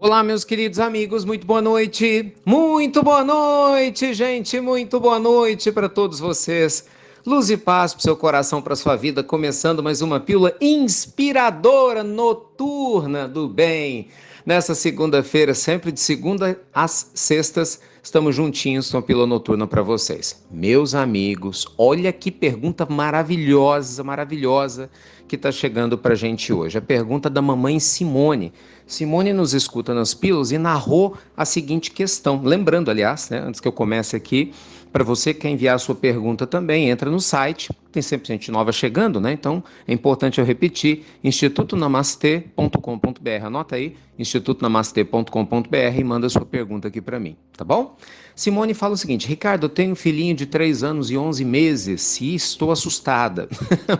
Olá, meus queridos amigos, muito boa noite. Muito boa noite, gente, muito boa noite para todos vocês. Luz e paz para o seu coração, para sua vida, começando mais uma pílula inspiradora noturna do bem. Nessa segunda-feira, sempre de segunda às sextas, estamos juntinhos com a pílula noturna para vocês. Meus amigos, olha que pergunta maravilhosa, maravilhosa que está chegando para a gente hoje. A pergunta da mamãe Simone. Simone nos escuta nas pílulas e narrou a seguinte questão. Lembrando, aliás, né, antes que eu comece aqui, para você que quer enviar a sua pergunta também, entra no site, tem sempre gente nova chegando, né? Então é importante eu repetir, institutonamastê.com.br. Anota aí, institutonamastê.com.br e manda a sua pergunta aqui para mim, tá bom? Simone fala o seguinte: Ricardo, eu tenho um filhinho de 3 anos e 11 meses e estou assustada,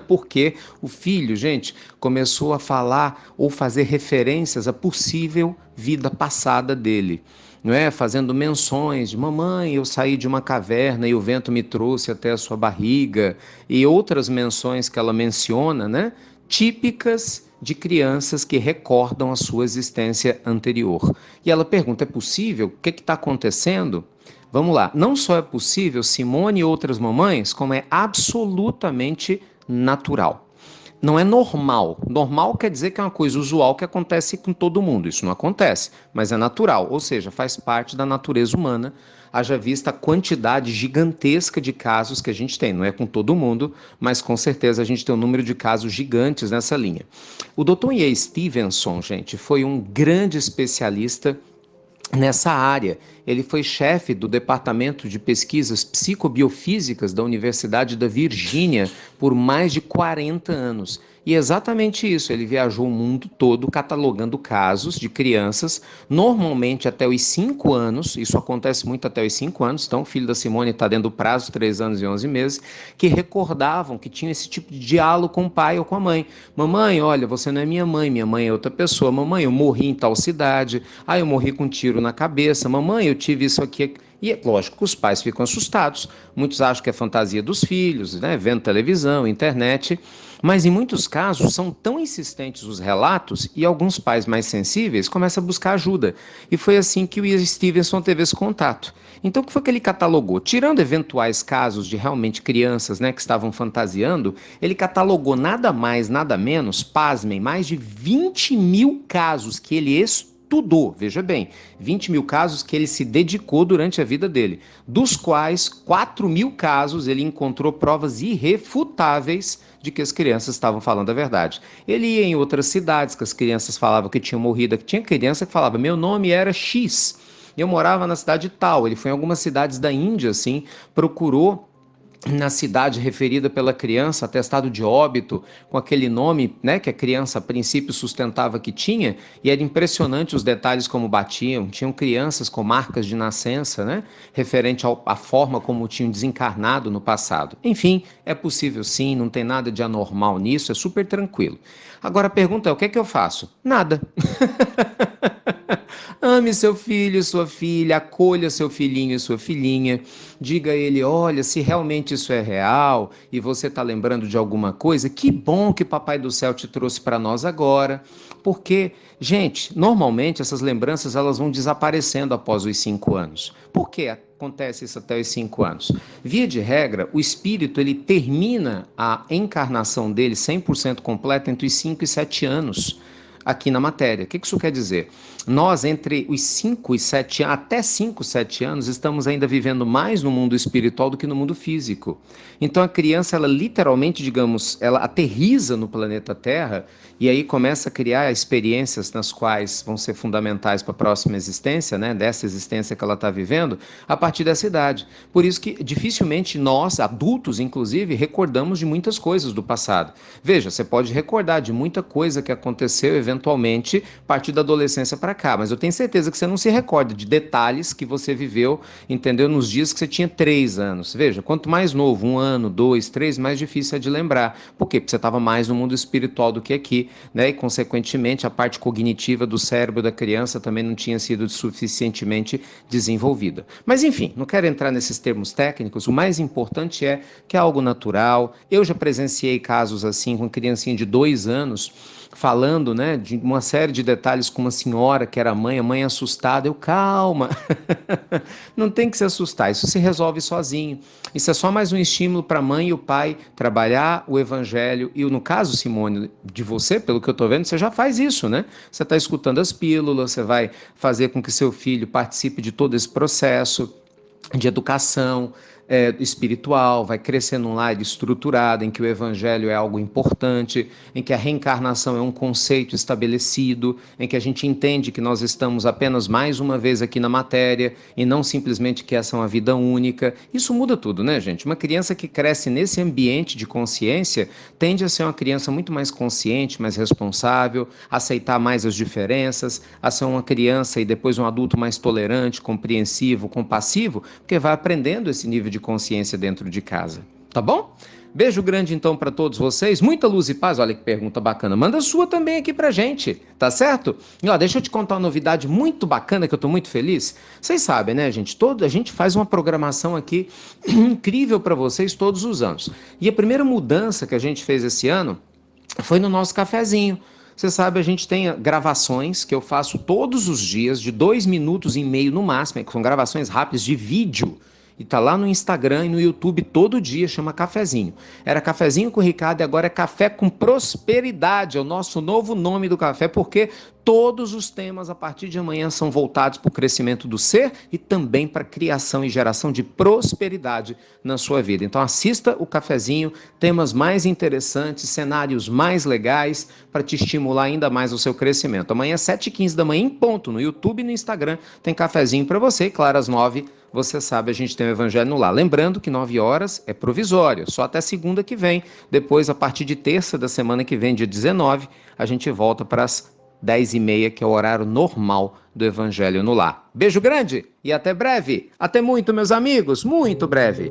porque o filho, gente, começou a falar ou fazer referências à possível vida passada dele. Não é? Fazendo menções de mamãe, eu saí de uma caverna e o vento me trouxe até a sua barriga, e outras menções que ela menciona, né? Típicas de crianças que recordam a sua existência anterior. E ela pergunta: é possível? O que está acontecendo? Vamos lá. Não só é possível, Simone e outras mamães, como é absolutamente natural. Não é normal. Normal quer dizer que é uma coisa usual que acontece com todo mundo. Isso não acontece, mas é natural, ou seja, faz parte da natureza humana, haja vista a quantidade gigantesca de casos que a gente tem. Não é com todo mundo, mas com certeza a gente tem um número de casos gigantes nessa linha. O Dr. E. Stevenson, gente, foi um grande especialista nessa área. Ele foi chefe do Departamento de Pesquisas Psicobiofísicas da Universidade da Virgínia por mais de 40 anos. E é exatamente isso, ele viajou o mundo todo catalogando casos de crianças, normalmente até os 5 anos, isso acontece muito até os 5 anos, então o filho da Simone está dentro do prazo, 3 anos e 11 meses, que recordavam que tinham esse tipo de diálogo com o pai ou com a mãe. Mamãe, olha, você não é minha mãe é outra pessoa. Mamãe, eu morri em tal cidade. Ah, eu morri com um tiro na cabeça. Mamãe, eu tive isso aqui. E é lógico que os pais ficam assustados. Muitos acham que é fantasia dos filhos, né? Vendo televisão, internet. Mas em muitos casos são tão insistentes os relatos e alguns pais mais sensíveis começam a buscar ajuda. E foi assim que o Ian Stevenson teve esse contato. Então, o que foi que ele catalogou? Tirando eventuais casos de realmente crianças, né, que estavam fantasiando, ele catalogou nada mais, nada menos, pasmem, mais de 20 mil casos que ele estudou, veja bem, 20 mil casos que ele se dedicou durante a vida dele, dos quais 4 mil casos ele encontrou provas irrefutáveis de que as crianças estavam falando a verdade. Ele ia em outras cidades que as crianças falavam que tinham morrido, que tinha criança que falava, meu nome era X, eu morava na cidade tal. Ele foi em algumas cidades da Índia, assim, procurou na cidade referida pela criança, atestado de óbito, com aquele nome, né, que a criança a princípio sustentava que tinha, e era impressionante os detalhes como batiam. Tinham crianças com marcas de nascença, né, referente à forma como tinham desencarnado no passado. Enfim, é possível sim, não tem nada de anormal nisso, é super tranquilo. Agora a pergunta é, o que é que eu faço? Nada. Ame seu filho, sua filha, acolha seu filhinho e sua filhinha. Diga a ele: olha, se realmente isso é real e você está lembrando de alguma coisa, que bom que Papai do Céu te trouxe para nós agora. Porque, gente, normalmente essas lembranças elas vão desaparecendo após os 5 anos. Por que acontece isso até os 5 anos? Via de regra, o espírito ele termina a encarnação dele 100% completa entre os 5 e 7 anos aqui na matéria. O que isso quer dizer? Nós, entre os 5 e 7 anos, até 5, 7 anos, estamos ainda vivendo mais no mundo espiritual do que no mundo físico. Então a criança, ela literalmente, digamos, ela aterriza no planeta Terra e aí começa a criar experiências nas quais vão ser fundamentais para a próxima existência, né, dessa existência que ela está vivendo, a partir dessa idade. Por isso que dificilmente nós, adultos inclusive, recordamos de muitas coisas do passado. Veja, você pode recordar de muita coisa que aconteceu eventualmente a partir da adolescência para cá, mas eu tenho certeza que você não se recorda de detalhes que você viveu, entendeu, nos dias que você tinha 3 anos. Veja, quanto mais novo, 1 ano, 2, 3, mais difícil é de lembrar. Por quê? Porque você estava mais no mundo espiritual do que aqui, né? E, consequentemente, a parte cognitiva do cérebro da criança também não tinha sido suficientemente desenvolvida. Mas, enfim, não quero entrar nesses termos técnicos, o mais importante é que é algo natural. Eu já presenciei casos assim com criancinha de 2 anos, falando, né, de uma série de detalhes com uma senhora que era mãe, a mãe assustada. Eu, calma, não tem que se assustar, isso se resolve sozinho. Isso é só mais um estímulo para a mãe e o pai trabalhar o evangelho. E no caso, Simone, de você, pelo que eu estou vendo, você já faz isso, né? Você está escutando as pílulas, você vai fazer com que seu filho participe de todo esse processo de educação espiritual, vai crescer num lar estruturado, em que o evangelho é algo importante, em que a reencarnação é um conceito estabelecido, em que a gente entende que nós estamos apenas mais uma vez aqui na matéria e não simplesmente que essa é uma vida única. Isso muda tudo, né, gente? Uma criança que cresce nesse ambiente de consciência tende a ser uma criança muito mais consciente, mais responsável, aceitar mais as diferenças, a ser uma criança e depois um adulto mais tolerante, compreensivo, compassivo, porque vai aprendendo esse nível de consciência dentro de casa. Tá bom? Beijo grande então para todos vocês, muita luz e paz. Olha que pergunta bacana, manda a sua também aqui pra gente, tá certo? E ó, deixa eu te contar uma novidade muito bacana que eu tô muito feliz. Vocês sabem, né, gente? A gente faz uma programação aqui incrível para vocês todos os anos. E a primeira mudança que a gente fez esse ano foi no nosso cafezinho. Você sabe, a gente tem gravações que eu faço todos os dias, de 2 minutos e meio no máximo, que são gravações rápidas de vídeo. E tá lá no Instagram e no YouTube todo dia, chama Cafezinho. Era Cafezinho com o Ricardo e agora é Café com Prosperidade, é o nosso novo nome do café, porque todos os temas a partir de amanhã são voltados para o crescimento do ser e também para a criação e geração de prosperidade na sua vida. Então assista o Cafezinho, temas mais interessantes, cenários mais legais para te estimular ainda mais o seu crescimento. Amanhã, 7h15 da manhã, em ponto, no YouTube e no Instagram, tem Cafezinho para você. E claro, às 9h, você sabe, a gente tem o Evangelho no Lar. Lembrando que 9 horas é provisório, só até segunda que vem. Depois, a partir de terça da semana que vem, dia 19, a gente volta para as 10h30, que é o horário normal do Evangelho no Lar. Beijo grande e até breve. Até muito, meus amigos, muito breve.